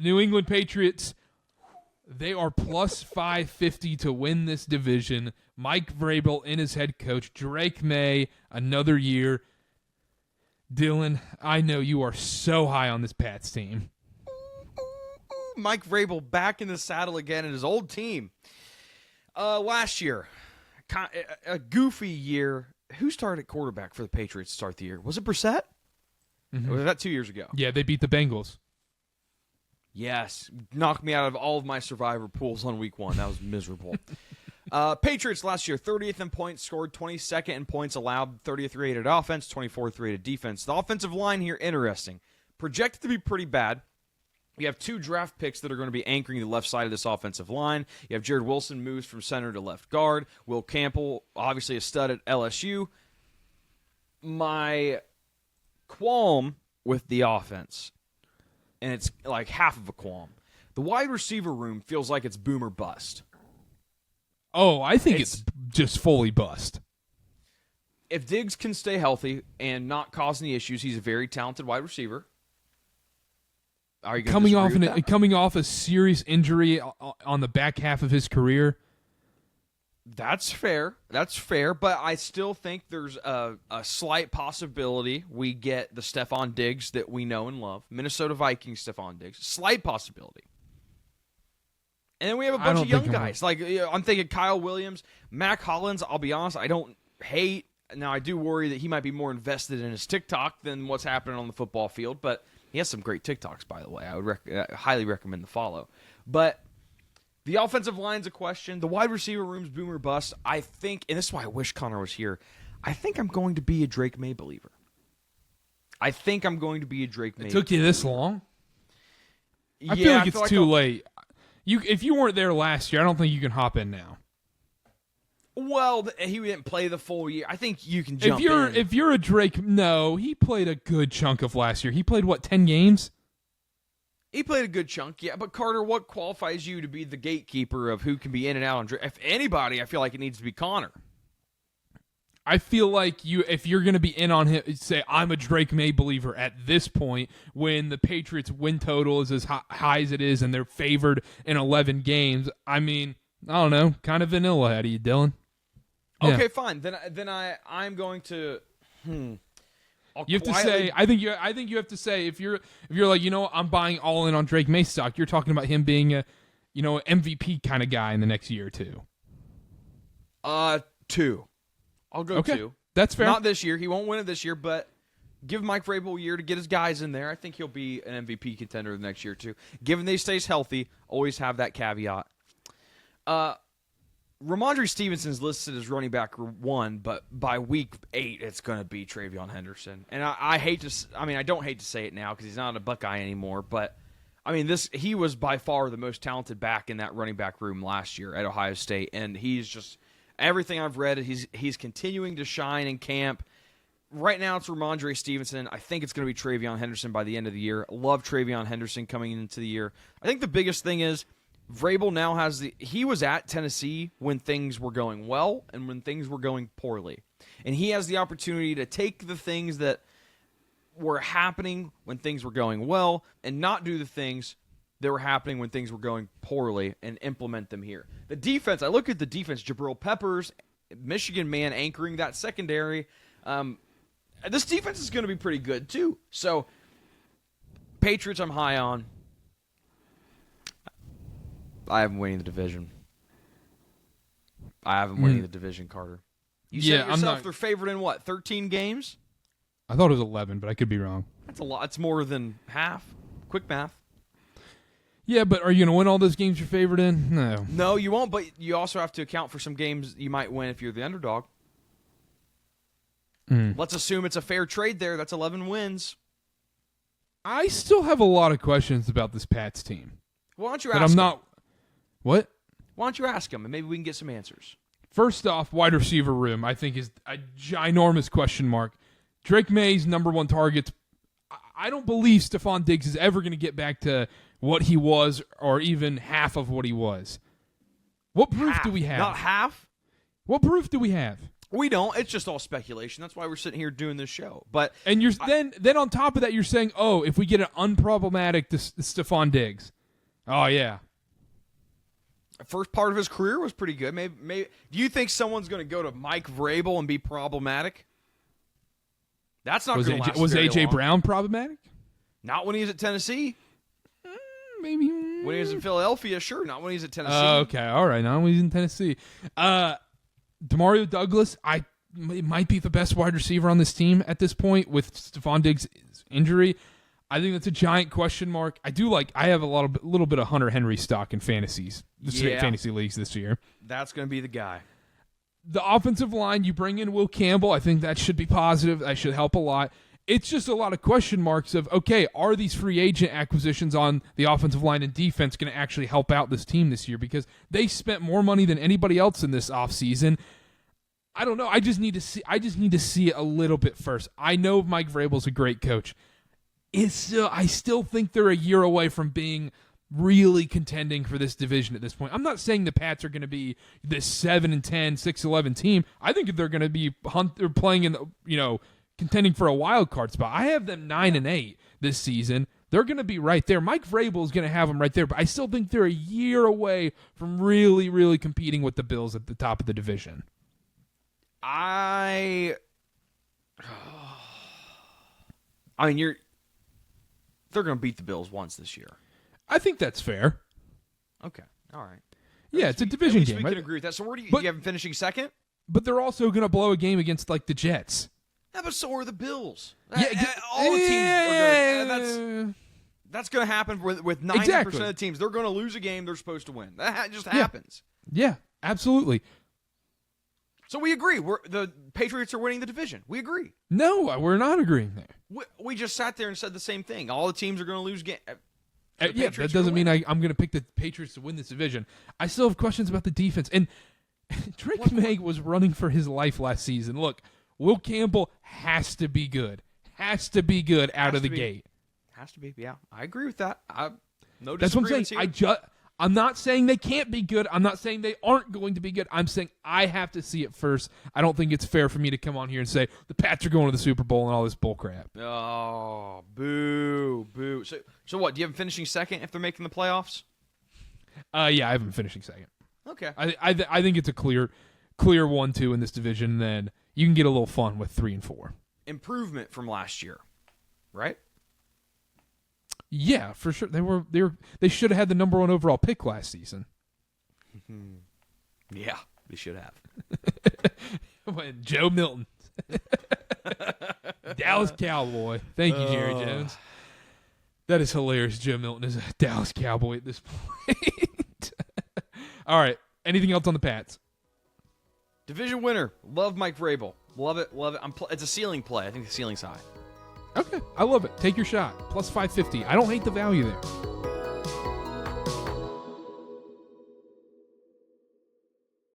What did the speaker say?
New England Patriots, they are plus 550 to win this division. Mike Vrabel and his head coach, Drake May, another year. Dylan, I know you are so high on this Pats team. Mike Vrabel back in the saddle again in his old team. Last year, a goofy year. Who started at quarterback for the Patriots to start the year? Was it Brissett? Mm-hmm. Or was that 2 years ago? Yeah, they beat the Bengals. Yes. Knocked me out of all of my survivor pools on week 1. That was miserable. Patriots last year, 30th in points scored, 22nd in points allowed, 30th rated offense, 24th rated defense. The offensive line here, interesting. Projected to be pretty bad. You have 2 draft picks that are going to be anchoring the left side of this offensive line. You have Jared Wilson moves from center to left guard. Will Campbell, obviously a stud at LSU. My qualm with the offense, and it's like half of a qualm, the wide receiver room feels like it's boom or bust. Oh, I think it's just fully bust. If Diggs can stay healthy and not cause any issues, he's a very talented wide receiver. Are you coming off a serious injury on the back half of his career? That's fair. That's fair, but I still think there's a slight possibility we get the Stephon Diggs that we know and love. Minnesota Vikings Stephon Diggs. Slight possibility. And then we have a bunch of young guys. Like, I'm thinking Kyle Williams, Mac Hollins. I'll be honest, I don't hate. Now, I do worry that he might be more invested in his TikTok than what's happening on the football field, but he has some great TikToks, by the way. I would highly recommend the follow. But the offensive line's a question. The wide receiver room's boom or bust. I think, and this is why I wish Connor was here, I think I'm going to be a Drake May believer. It took you this long? I feel like it's too late. If you weren't there last year, I don't think you can hop in now. Well, he didn't play the full year. I think you can jump in. If you're a Drake, no, he played a good chunk of last year. He played, 10 games? He played a good chunk, yeah. But, Carter, what qualifies you to be the gatekeeper of who can be in and out on Drake? If anybody, I feel like it needs to be Connor. I feel like if you're going to be in on him, say, I'm a Drake May believer at this point when the Patriots win total is as high as it is and they're favored in 11 games. I mean, I don't know, kind of vanilla out of you, Dylan. Yeah. Okay, fine. Then I'm going to. You have to say. I think you have to say if you're like, I'm buying all in on Drake May stock. You're talking about him being a, MVP kind of guy in the next year or two. 2. I'll go 2. That's fair. Not this year. He won't win it this year, but give Mike Vrabel a year to get his guys in there. I think he'll be an MVP contender the next year too. Given that he stays healthy, always have that caveat. Ramondre Stevenson's listed as running back 1, but by week 8, it's going to be Travion Henderson. And I don't hate to say it now because he's not a Buckeye anymore, but he was by far the most talented back in that running back room last year at Ohio State, and he's just everything I've read. He's continuing to shine in camp. Right now, it's Ramondre Stevenson. I think it's going to be Travion Henderson by the end of the year. Love Travion Henderson coming into the year. I think the biggest thing is Vrabel now he was at Tennessee when things were going well and when things were going poorly. And he has the opportunity to take the things that were happening when things were going well and not do the things that were happening when things were going poorly and implement them here. The defense, I look at the defense, Jabril Peppers, Michigan man anchoring that secondary. This defense is going to be pretty good too. So, Patriots I'm high on. I have them winning the division. Carter. You said yourself they're favored in what, 13 games? I thought it was 11, but I could be wrong. That's a lot. It's more than half. Quick math. Yeah, but are you going to win all those games you're favored in? No. No, you won't, but you also have to account for some games you might win if you're the underdog. Let's assume it's a fair trade there. That's 11 wins. I still have a lot of questions about this Pats team. Why don't you ask them? What? Why don't you ask them, and maybe we can get some answers. First off, wide receiver room, I think, is a ginormous question mark. Drake May's number 1 targets. I don't believe Stephon Diggs is ever going to get back to what he was or even half of what he was. What proof do we have? Not half? What proof do we have? We don't. It's just all speculation. That's why we're sitting here doing this show. And then on top of that, you're saying, if we get an unproblematic Stephon Diggs. Oh, yeah. First part of his career was pretty good. Maybe. Do you think someone's going to go to Mike Vrabel and be problematic? That's not going to last Was very A.J. long. Brown problematic? Not when he was at Tennessee. Maybe. When he was in Philadelphia, sure. Not when he was at Tennessee. Okay, all right. Now he's in Tennessee. Demario Douglas, it might be the best wide receiver on this team at this point with Stephon Diggs' injury. I think that's a giant question mark. I have a little bit of Hunter Henry stock in fantasy leagues this year. That's going to be the guy. The offensive line, you bring in Will Campbell. I think that should be positive. That should help a lot. It's just a lot of question marks of, okay, are these free agent acquisitions on the offensive line and defense going to actually help out this team this year? Because they spent more money than anybody else in this offseason. I don't know. I just need to see it a little bit first. I know Mike Vrabel's a great coach. I still think they're a year away from being really contending for this division at this point. I'm not saying the Pats are going to be this 7-10, 6-11 team. I think they're going to be playing in contending for a wild card spot. I have them 9-8 this season. They're going to be right there. Mike Vrabel is going to have them right there, but I still think they're a year away from really, really competing with the Bills at the top of the division. They're going to beat the Bills once this year. I think that's fair. Okay. All right. Yeah, it's a division game. We can agree with that. So where do you have them finishing second? But they're also going to blow a game against the Jets. Yeah, but so are the Bills. Yeah, all the teams are going to. That's going to happen with 90% of the teams. They're going to lose a game they're supposed to win. That just happens. Yeah, absolutely. So we agree. The Patriots are winning the division. We agree. No, we're not agreeing there. We just sat there and said the same thing. All the teams are going to lose games. Yeah, that doesn't mean I'm going to pick the Patriots to win this division. I still have questions about the defense. And Drake May was running for his life last season. Look, Will Campbell has to be good. Has to be good out of the gate. Has to be. Yeah, I agree with that. No That's what I'm disagreements saying. here. I'm not saying they can't be good. I'm not saying they aren't going to be good. I'm saying I have to see it first. I don't think it's fair for me to come on here and say the Pats are going to the Super Bowl and all this bull crap. Oh, boo, boo. So what? Do you have them finishing second if they're making the playoffs? Yeah, I have them finishing second. Okay. I think it's a clear 1-2 in this division. And then you can get a little fun with 3 and 4. Improvement from last year, right? Yeah, for sure. They should have had the number 1 overall pick last season. Yeah, they should have. When Joe Milton. Dallas Cowboy. Thank you, Jerry Jones. That is hilarious. Joe Milton is a Dallas Cowboy at this point. All right. Anything else on the Pats? Division winner. Love Mike Vrabel. Love it. Love it. It's a ceiling play. I think the ceiling's high. Okay. I love it. Take your shot. Plus 550. I don't hate the value there.